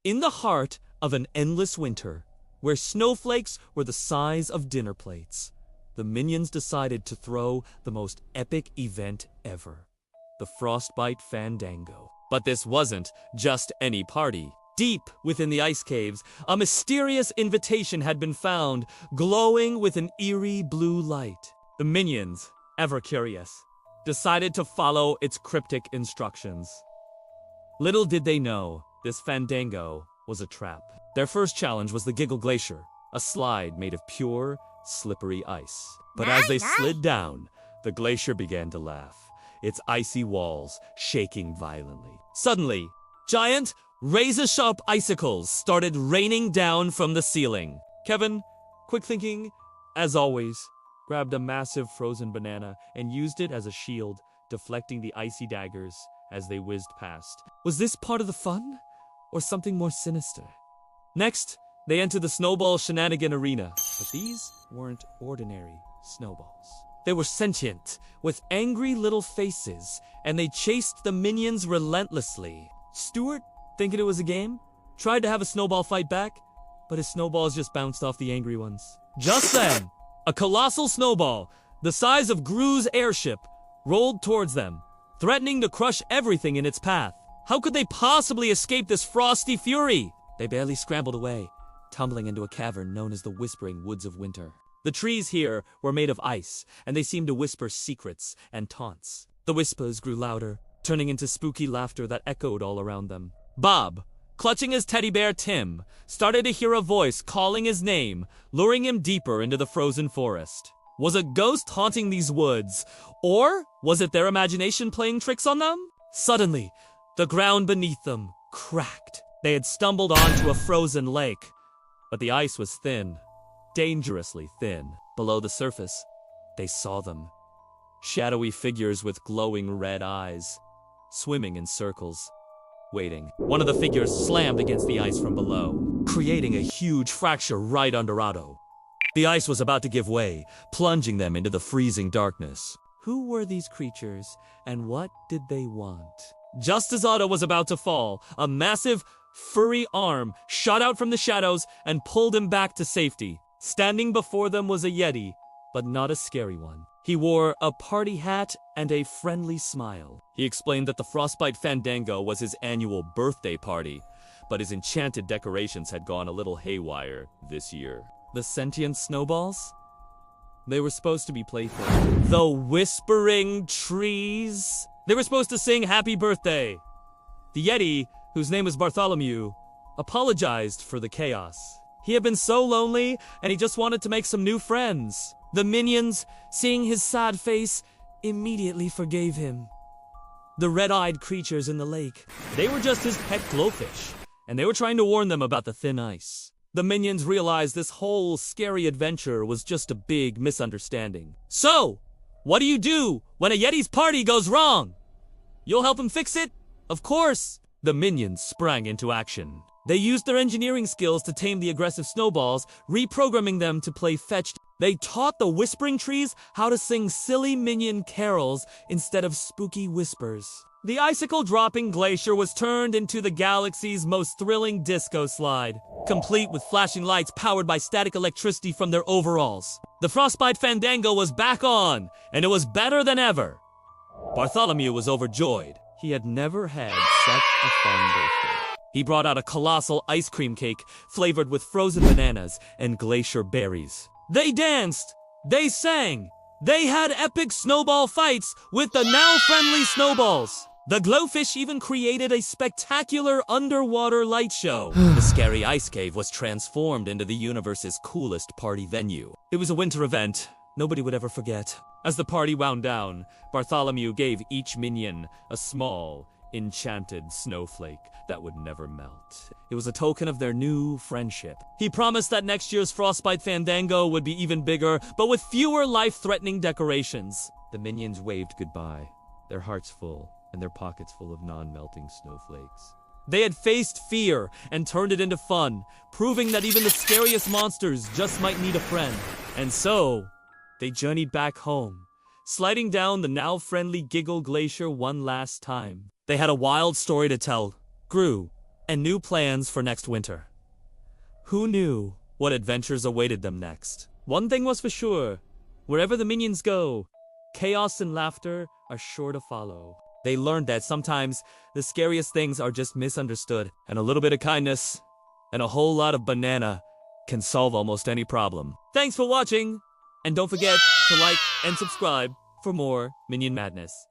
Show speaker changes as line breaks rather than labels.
In the heart of an endless winter, where snowflakes were the size of dinner plates, the minions decided to throw the most epic event ever, the Frostbite Fandango. But this wasn't just any party. Deep within the ice caves, a mysterious invitation had been found, glowing with an eerie blue light. The minions, ever curious, decided to follow its cryptic instructions. Little did they know, this Fandango was a trap. Their first challenge was the Giggle Glacier, a slide made of pure, slippery ice. But as they slid down, the glacier began to laugh, its icy walls shaking violently. Suddenly, giant, razor-sharp icicles started raining down from the ceiling. Kevin, quick thinking, as always, grabbed a massive frozen banana and used it as a shield, deflecting the icy daggers as they whizzed past. Was this part of the fun, or something more sinister? Next, they entered the Snowball Shenanigan Arena, but these weren't ordinary snowballs. They were sentient, with angry little faces, and they chased the minions relentlessly. Stuart, thinking it was a game, tried to have a snowball fight back, but his snowballs just bounced off the angry ones. Just then, a colossal snowball, the size of Gru's airship, rolled towards them, threatening to crush everything in its path. How could they possibly escape this frosty fury? They barely scrambled away, tumbling into a cavern known as the Whispering Woods of Winter. The trees here were made of ice, and they seemed to whisper secrets and taunts. The whispers grew louder, turning into spooky laughter that echoed all around them. Bob, clutching his teddy bear Tim, started to hear a voice calling his name, luring him deeper into the frozen forest. Was a ghost haunting these woods, or was it their imagination playing tricks on them? Suddenly, the ground beneath them cracked. They had stumbled onto a frozen lake, but the ice was thin, dangerously thin. Below the surface, they saw them. Shadowy figures with glowing red eyes, swimming in circles, waiting. One of the figures slammed against the ice from below, creating a huge fracture right under Otto. The ice was about to give way, plunging them into the freezing darkness. Who were these creatures, and what did they want? Just as Otto was about to fall, a massive, furry arm shot out from the shadows and pulled him back to safety. Standing before them was a Yeti, but not a scary one. He wore a party hat and a friendly smile. He explained that the Frostbite Fandango was his annual birthday party, but his enchanted decorations had gone a little haywire this year. The sentient snowballs? They were supposed to be playful. The whispering trees? They were supposed to sing happy birthday. The Yeti, whose name was Bartholomew, apologized for the chaos. He had been so lonely, and he just wanted to make some new friends. The minions, seeing his sad face, immediately forgave him. The red-eyed creatures in the lake, they were just his pet glowfish, and they were trying to warn them about the thin ice. The minions realized this whole scary adventure was just a big misunderstanding. So, what do you do when a Yeti's party goes wrong? You'll help him fix it? Of course! The minions sprang into action. They used their engineering skills to tame the aggressive snowballs, reprogramming them to play fetch. They taught the whispering trees how to sing silly minion carols instead of spooky whispers. The icicle-dropping glacier was turned into the galaxy's most thrilling disco slide, complete with flashing lights powered by static electricity from their overalls. The Frostbite Fandango was back on, and it was better than ever. Bartholomew was overjoyed. He had never had such a fun birthday. He brought out a colossal ice cream cake flavored with frozen bananas and glacier berries. They danced, they sang, they had epic snowball fights with the now-friendly snowballs. The glowfish even created a spectacular underwater light show. The scary ice cave was transformed into the universe's coolest party venue. It was a winter event nobody would ever forget. As the party wound down, Bartholomew gave each minion a small, enchanted snowflake that would never melt. It was a token of their new friendship. He promised that next year's Frostbite Fandango would be even bigger, but with fewer life-threatening decorations. The minions waved goodbye, their hearts full and their pockets full of non-melting snowflakes. They had faced fear and turned it into fun, proving that even the scariest monsters just might need a friend. And so, they journeyed back home, sliding down the now-friendly Giggle Glacier one last time. They had a wild story to tell. Gru, and new plans for next winter. Who knew what adventures awaited them next? One thing was for sure, wherever the minions go, chaos and laughter are sure to follow. They learned that sometimes the scariest things are just misunderstood, and a little bit of kindness and a whole lot of banana can solve almost any problem. Thanks for watching, and don't forget to like and subscribe for more Minion Madness.